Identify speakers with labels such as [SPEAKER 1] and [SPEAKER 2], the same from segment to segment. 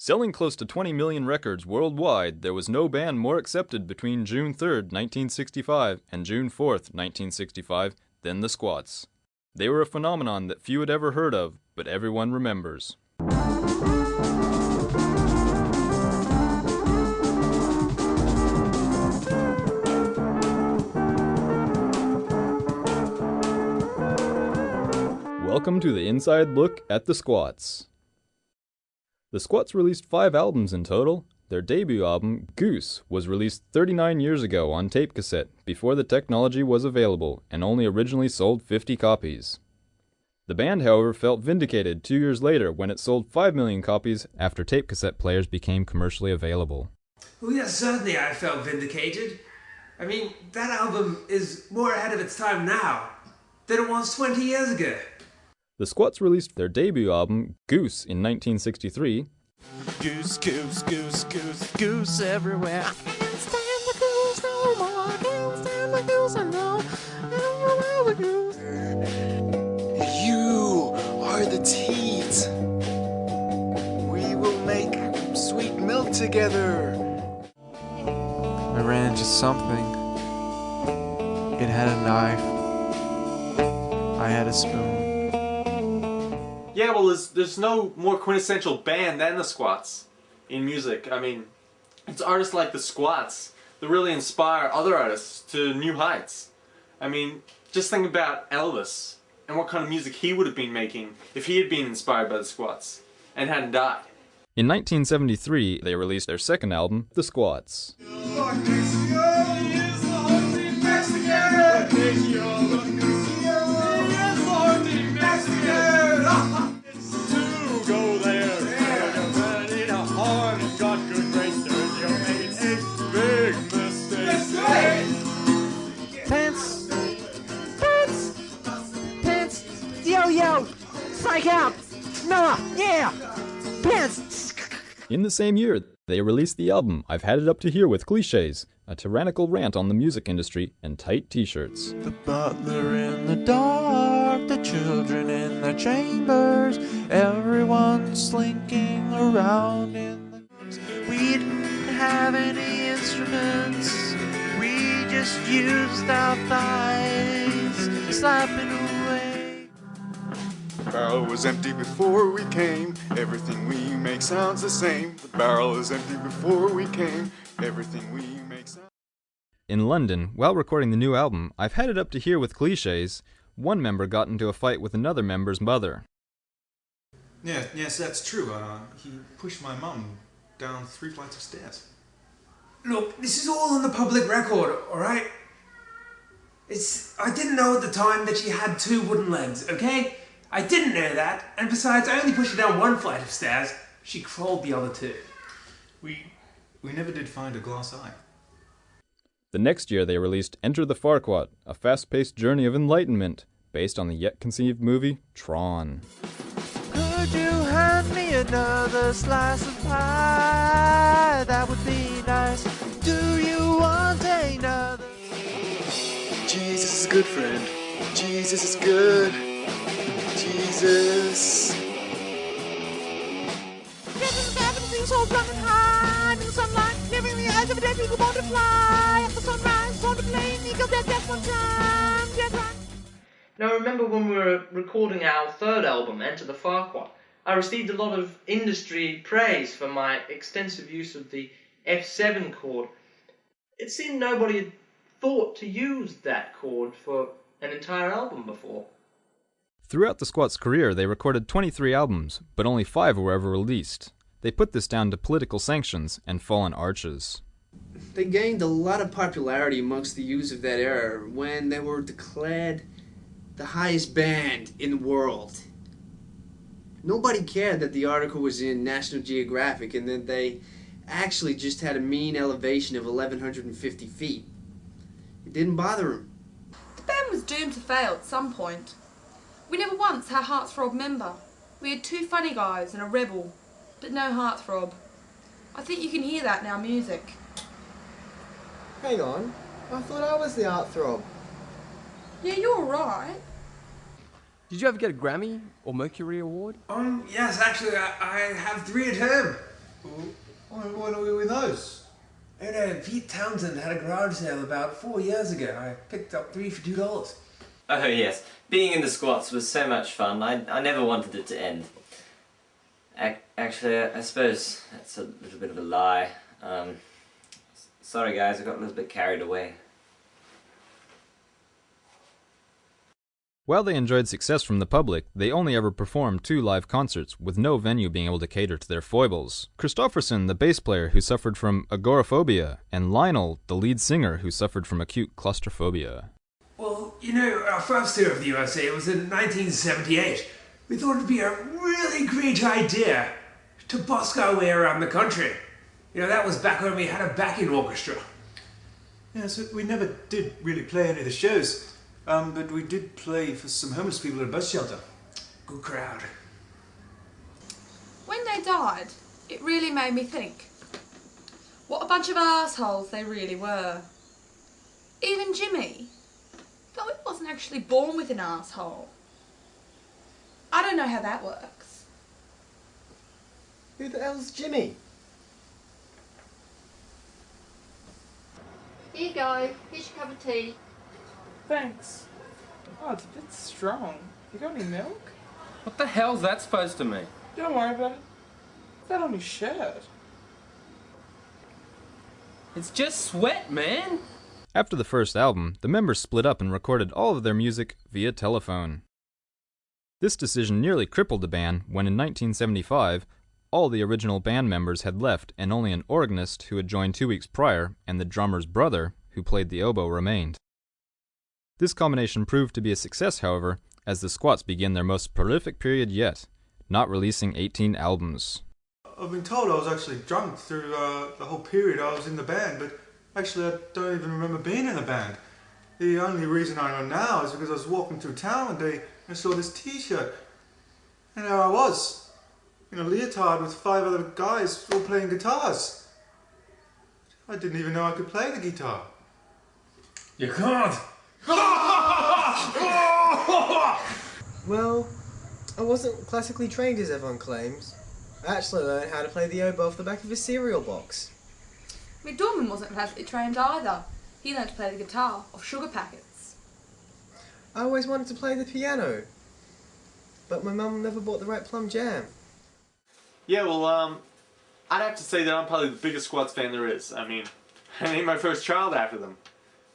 [SPEAKER 1] Selling close to 20 million records worldwide, there was no band more accepted between June 3rd, 1965 and June 4th, 1965 than the Squats. They were a phenomenon that few had ever heard of, but everyone remembers. Welcome to the inside look at the Squats. The Squats released 5 albums in total. Their debut album, Goose, was released 39 years ago on tape cassette before the technology was available and only originally sold 50 copies. The band, however, felt vindicated 2 years later when it sold 5 million copies after tape cassette players became commercially available.
[SPEAKER 2] Well, yes, certainly I felt vindicated. I mean, that album is more ahead of its time now than it was 20 years ago.
[SPEAKER 1] The Squats released their debut album, Goose, in 1963.
[SPEAKER 3] Goose, goose, goose, goose, goose everywhere. I can't stand the goose no more. I can't stand the goose, I know. I don't know the goose. You are the teat. We will make sweet milk together. I ran into something. It had a knife. I had a spoon.
[SPEAKER 4] Yeah, well, there's no more quintessential band than the Squats in music. I mean, it's artists like the Squats that really inspire other artists to new heights. I mean, just think about Elvis and what kind of music he would have been making if he had been inspired by the Squats and hadn't died.
[SPEAKER 1] In 1973, they released their second album, The Squats.
[SPEAKER 3] Yo, psych out! Nah, yeah! Pants!
[SPEAKER 1] In the same year, they released the album I've Had It Up to Here with Clichés, a tyrannical rant on the music industry and tight t-shirts.
[SPEAKER 3] The butler in the dark, the children in their chambers, everyone slinking around in the... We didn't have any instruments, we just used our thighs, slapping away.
[SPEAKER 5] The barrel was empty before we came. Everything we make sounds the same. The barrel is empty before we came. Everything we make sounds...
[SPEAKER 1] In London, while recording the new album, I've Had It Up to Here with Clichés, one member got into a fight with another member's mother.
[SPEAKER 6] Yes, that's true. He pushed my mum down 3 flights of stairs.
[SPEAKER 2] Look, this is all on the public record, alright? I didn't know at the time that she had 2 wooden legs, okay? I didn't know that, and besides, I only pushed her down 1 flight of stairs. She crawled the other 2.
[SPEAKER 6] We never did find a glass eye.
[SPEAKER 1] The next year they released Enter the Farquaad, a fast-paced journey of enlightenment, based on the yet-conceived movie Tron.
[SPEAKER 3] Could you hand me another slice of pie? That would be nice. Do you want another?
[SPEAKER 5] Jesus is good, friend. Jesus is good. Jesus.
[SPEAKER 3] So drunk and high in the sunlight, living the edge of a dead eagle born to fly. At the sunrise, born to play, eagle dead just one time, dead right.
[SPEAKER 7] Now, remember when we were recording our third album, Enter the Farquaad, I received a lot of industry praise for my extensive use of the F7 chord. It seemed nobody had thought to use that chord for an entire album before.
[SPEAKER 1] Throughout the Squats' career, they recorded 23 albums, but only 5 were ever released. They put this down to political sanctions and fallen arches.
[SPEAKER 8] They gained a lot of popularity amongst the youths of that era when they were declared the highest band in the world. Nobody cared that the article was in National Geographic and that they actually just had a mean elevation of 1,150 feet. It didn't bother them.
[SPEAKER 9] The band was doomed to fail at some point. We never once had a heartthrob member. We had 2 funny guys and a rebel, but no heartthrob. I think you can hear that in our music.
[SPEAKER 10] Hang on, I thought I was the heartthrob.
[SPEAKER 9] Yeah, you're right.
[SPEAKER 11] Did you ever get a Grammy or Mercury Award?
[SPEAKER 2] Yes, actually, I have 3 at home.
[SPEAKER 6] When are we with those?
[SPEAKER 2] Oh no, Pete Townsend had a garage sale about 4 years ago. I picked up 3 for $2.
[SPEAKER 12] Oh yes, being in the squats was so much fun. I never wanted it to end. Actually, I suppose that's a little bit of a lie. Sorry guys, I got a little bit carried away.
[SPEAKER 1] While they enjoyed success from the public, they only ever performed 2 live concerts, with no venue being able to cater to their foibles. Christofferson, the bass player who suffered from agoraphobia, and Lionel, the lead singer who suffered from acute claustrophobia.
[SPEAKER 2] Well, you know, our first tour of the USA was in 1978. We thought it'd be a really great idea to busk our way around the country. You know, that was back when we had a backing orchestra.
[SPEAKER 6] Yeah, so we never did really play any of the shows. But we did play for some homeless people at a bus shelter.
[SPEAKER 2] Good crowd.
[SPEAKER 9] When they died, it really made me think. What a bunch of assholes they really were. Even Jimmy, though he wasn't actually born with an asshole. I don't know how that works.
[SPEAKER 10] Who the hell's Jimmy?
[SPEAKER 13] Here you go. Here's your cup of tea.
[SPEAKER 14] Thanks. Oh, it's a bit strong. You got any milk?
[SPEAKER 15] What the hell's that supposed to mean?
[SPEAKER 14] Don't worry about it. What's that on his shirt?
[SPEAKER 15] It's just sweat, man!
[SPEAKER 1] After the first album, the members split up and recorded all of their music via telephone. This decision nearly crippled the band when in 1975, all the original band members had left and only an organist who had joined 2 weeks prior and the drummer's brother, who played the oboe, remained. This combination proved to be a success, however, as the Squats began their most prolific period yet, not releasing 18 albums.
[SPEAKER 6] I've been told I was actually drunk through the whole period I was in the band, but actually I don't even remember being in the band. The only reason I know now is because I was walking through town one day and I saw this t-shirt, and there I was, in a leotard with 5 other guys all playing guitars. I didn't even know I could play the guitar.
[SPEAKER 2] You can't!
[SPEAKER 10] Well, I wasn't classically trained as everyone claims. I actually learned how to play the oboe off the back of a cereal box.
[SPEAKER 9] McDormand wasn't classically trained either. He learned to play the guitar off sugar packets.
[SPEAKER 10] I always wanted to play the piano, but my mum never bought the right plum jam.
[SPEAKER 4] Yeah, well, I'd have to say that I'm probably the biggest Squats fan there is. I mean, I named my first child after them.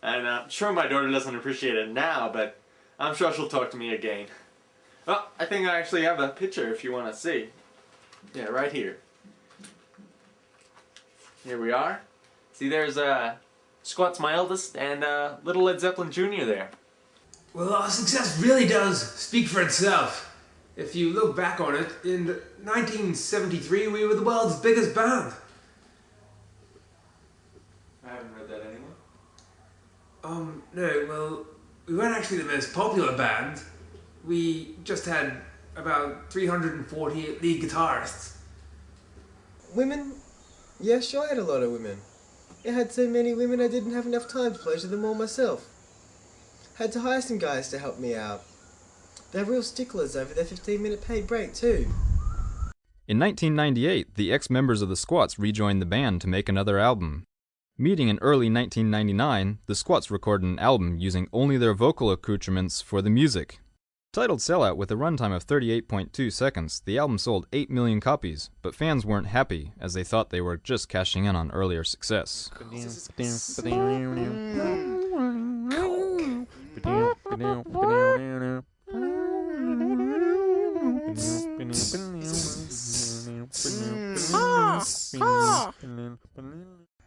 [SPEAKER 4] And I'm sure my daughter doesn't appreciate it now, but I'm sure she'll talk to me again. Well, I think I actually have a picture if you want to see. Yeah, right here. Here we are. See, there's Squats, my eldest, and little Led Zeppelin Jr. there.
[SPEAKER 2] Well, our success really does speak for itself. If you look back on it, in 1973 we were the world's biggest band.
[SPEAKER 4] I haven't read that anywhere.
[SPEAKER 2] No, well, we weren't actually the most popular band. We just had about 340 lead guitarists.
[SPEAKER 10] Women? Yeah, sure I had a lot of women. I had so many women I didn't have enough time to pleasure them all myself. Had to hire some guys to help me out. They're real sticklers over their 15-minute paid break too.
[SPEAKER 1] In 1998, the ex-members of the Squats rejoined the band to make another album. Meeting in early 1999, the Squats recorded an album using only their vocal accoutrements for the music. Titled Sellout with a runtime of 38.2 seconds, the album sold 8 million copies, but fans weren't happy as they thought they were just cashing in on earlier success.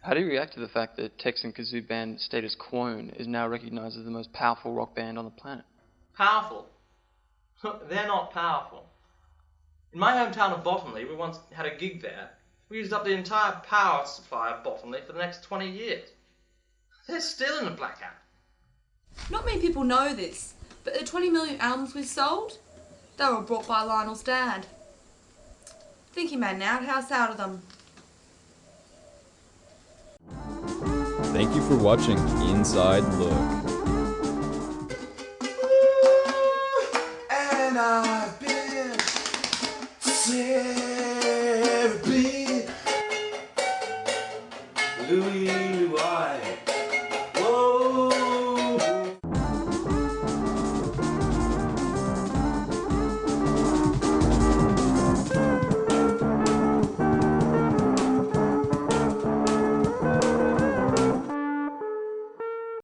[SPEAKER 16] How do you react to the fact that Texan kazoo band Status Quo is now recognized as the most powerful rock band on the planet?
[SPEAKER 7] Powerful? They're not powerful. In my hometown of Bottomley, we once had a gig there. We used up the entire power supply of Bottomley for the next 20 years. They're still in a blackout.
[SPEAKER 9] Not many people know this, but the 20 million albums we've sold, they were brought by Lionel's dad. I think he made an outhouse out of them.
[SPEAKER 1] Thank you for watching Inside Look.
[SPEAKER 3] And I've been terribly
[SPEAKER 4] Louis